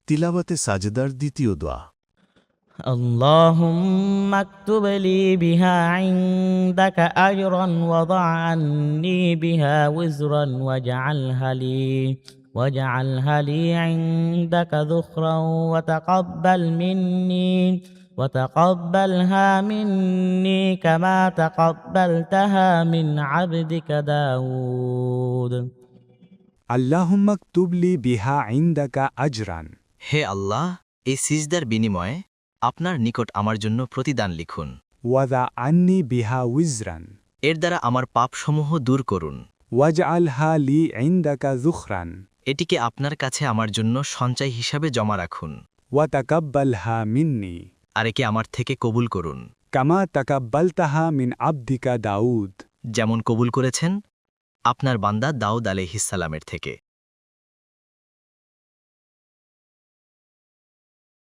তিলাওয়াতে সাজদার দ্বিতীয় দোয়া। اللهم اكتب لي بها عندك أجرا وضع عني بها وزرا واجعلها لي عندك ذخرا وتقبلها مني كما تقبلتها من عبدك داود আল্লাহুম্মা কতুবলি বিহা ইনদাকা আজরান। হে আল্লাহ, এই সিজদার বিনিময়ে আপনার নিকট আমার জন্য প্রতিদান লিখুন। ওয়াদা আন্নি বিহা উইজরান। এর দ্বারা আমার পাপসমূহ দূর করুন। ওয়াজআলহা লি ইনদাকা যুখরান। এটিকে আপনার কাছে আমার জন্য সঞ্চয় হিসাবে জমা রাখুন। ওয়া তাকাব্বালহা মিন্নি। আর একে আমার থেকে কবুল করুন, কামা তাকাব্বালতাহা মিন আবদিকা দাউদ। যেমন কবুল করেছেন আপনার বান্দা দাউদ আলাইহিস সালামের থেকে।